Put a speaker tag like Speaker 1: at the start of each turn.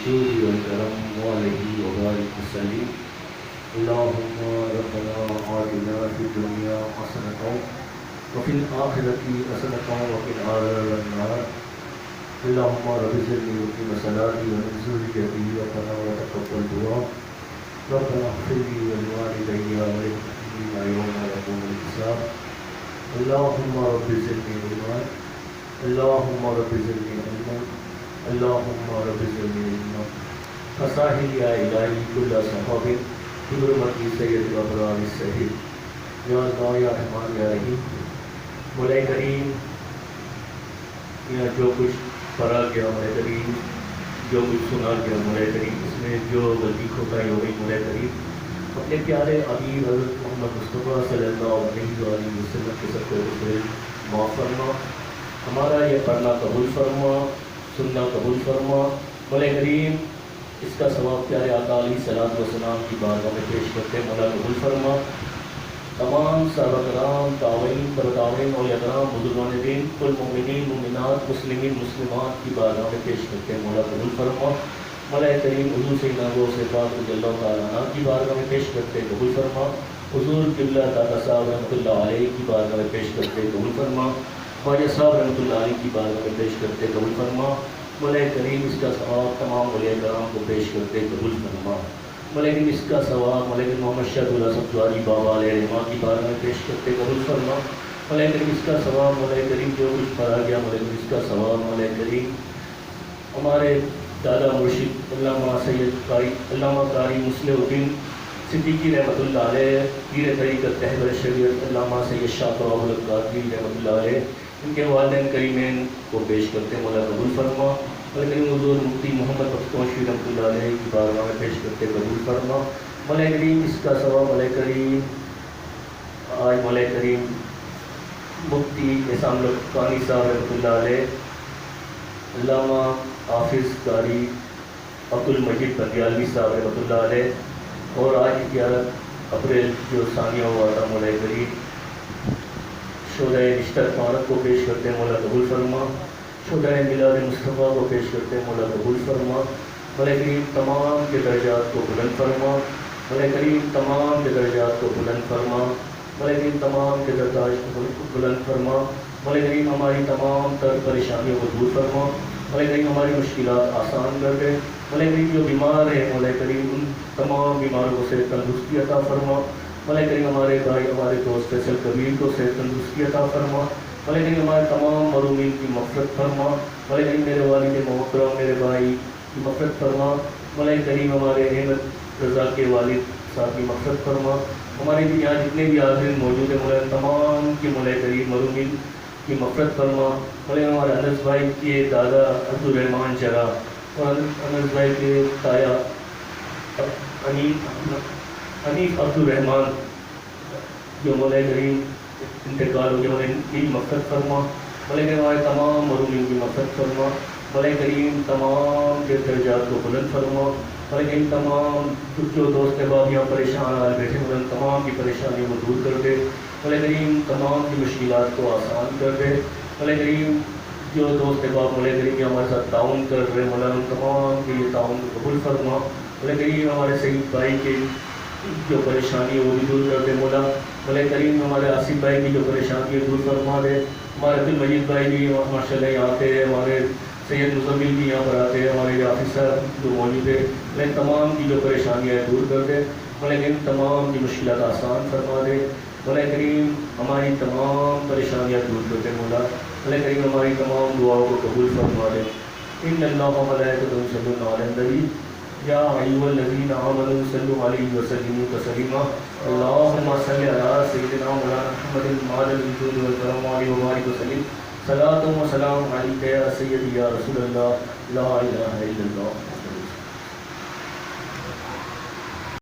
Speaker 1: الجود والكرم وعليه وبارك وسلم. اللهم ربنا آتنا في الدنيا حسنة وفي الآخرة حسنة وقنا عذاب النار. اللهم رب زدني وقم صلاتي ومن ذريتي ربنا وتقبل دعاء. ربنا اغفر لي ولوالدي وللمؤمنين يوم يقوم الحساب. اللهم رب زدني علما. اللهم رب زدني علما. اللهم رب زدني علما. فساهل يا إلهي كل صحاب بحرمة سيد الأبرار السهيل. یا اللہ یا رحمان یا رحیم. مولا کریم جو کچھ پڑھا گیا مولا کریم، جو کچھ سنا گیا مولا کریم، اس میں جو غلطی کوتاہی ہو گئی مولا کریم، اپنے پیارے حبیب حضرت محمد مصطفیٰ صلی اللہ علیہ وسلم کے سب کو معاف فرما. ہمارا یہ پڑھنا قبول فرما، سننا قبول فرما مولا کریم. اس کا ثواب پیارے آقا علیہ الصلوۃ والسلام کی بارگاہ میں پیش کرتے مولا قبول فرما. تمام صحابہ کرام، تابعین، تابعین، اولیاء کرام، بزرگان دین، کل مومنین، مومنات، مسلمین، مسلمات کی بارگاہ میں پیش کرتے ہیں مولا قبول فرما. مولا کریم حضور سیدنا غوث پاک رضی اللہ تعالیٰ عنہ کی بارگاہ میں پیش کرتے ہیں قبول فرما. حضور قبلہ داتا صاحب رحمۃ اللہ علیہ کی بارگاہ میں پیش کرتے ہیں قبول فرما. خواجہ صاحب رحمۃ اللہ علیہ کی بارگاہ میں پیش کرتے ہیں قبول فرما. مولا کریم اس کا ثواب تمام اولیاء کرام کو پیش کرتے ہیں قبول فرما. لیکن اس کا ثواب لیکن محمد شاہد اللہ سبزواری بابا علیہ رحمٰ کی بارگاہ میں پیش کرتے قبول فرما. لیکن اس کا ثواب مولا کریم جو کچھ پڑھا گیا لیکن اس کا ثواب مولا کریم ہمارے دادا مرشد علامہ سید قاری علامہ قاری مصلح الدین صدیقی رحمۃ اللہ علیہ، پیر طریقت رہبر شریعت علامہ سید شاہ طراب القادری رحمۃ اللہ علیہ، ان کے والدین کریمین کو پیش کرتے مولا قبول فرما. لیکن حضور مفتی محمد بختوشی رحمۃ اللہ علیہ کی بارگاہ میں پیش کرتے قبول فرما. مولا کریم اس کا ثواب مولا کریم آج مولا کریم مفتی احسان القانی صاحب رحمۃ اللہ علیہ، علامہ حافظ قاری عبد المجید بندیالوی صاحب رحمۃ اللہ علیہ، اور آج 11 اپریل جو ثانیہ ہوا تھا مولا کریم شہدائے نشتر پارک کو پیش کرتے ہیں مولا قبول فرما. شہدائے میلاد مصطفیٰ کو پیش کرتے ہیں مولا قبول فرما. مولا کریم تمام کے درجات کو بلند فرما. مولا کریم تمام کے درجات کو بلند فرما. مولا کریم تمام کے درجات کو بلند فرما. مولا کریم ہماری تمام تر پریشانیوں کو دور فرما. مولا کریم ہماری مشکلات آسان کر دے. مولا کریم جو بیمار ہیں مولا کریم ان تمام بیماروں کو صحت تندرستی عطا فرما. مولا کریم ہمارے بھائی ہمارے دوست فیصل کبیر کو صحت تندرستی عطا فرما. مولا کریم ہمارے تمام مرومین کی مغفرت فرما. مولا کریم میرے والد محترم میرے بھائی کی مغفرت فرما. مولا کریم ہمارے احمد رضا کے والد صاحب کی مغفرت فرما. ہمارے بھی یہاں جتنے بھی حاضرین موجود ہیں مولا تمام کی مولا کریم مرومین کی مغفرت فرما. مولا ہمارے انس بھائی کے دادا عبدالرحمان جرا اور انس بھائی کے تایا حنیف عبدالرحمان جو مولا کریم انتقال ہو گیا مولا ان کی مغفرت فرما. مولا کریم ہمارے تمام مرومین کی مغفرت فرما. مولا کریم تمام کے درجات کو بلند فرما. مولا کریم تمام جو دوست احباب یہاں پریشان حال بیٹھے مولا تمام کی پریشانیوں کو دور کر دے. مولا کریم تمام کی مشکلات کو آسان کر دے. مولا کریم جو دوست احباب مولا کریم یہ ہمارے ساتھ تعاون کر رہے مولا ان تمام کے یہ تعاون کو قبول فرما. مولا کریم ہمارے سعید بھائی کے جو پریشانی ہے وہ بھی دور کر دے مولا. مولا کریم ہمارے آصف بھائی کی جو پریشانی ہے دور فرما دے. ہمارے عبد المجید بھائی بھی ماشاء اللہ یہاں آتے ہیں. ہمارے سید مزمل بھی یہاں پر آتے ہیں. ہمارے حافظ صاحب جو موجود ہے لیکن تمام کی جو پریشانیاں دور کر دے. مولا کریم تمام کی مشکلات آسان فرما دے. مولا کریم ہماری تمام پریشانیاں دور کر دے مولا. مولا کریم ہماری تمام دعاؤں کو قبول فرما دے. ان اللہ و ملائکتہ یصلون علی النبی یا ایھا الذین آمنوا صلوا علیہ وسلموا تسلیما. اللہم صل علی سیدنا مولانا محمد المعدن الجود والکرم علیہ وبارک وسلم. صلاۃ و سلام علیک یا سیدی یا رسول اللہ لا الہ الا اللہ.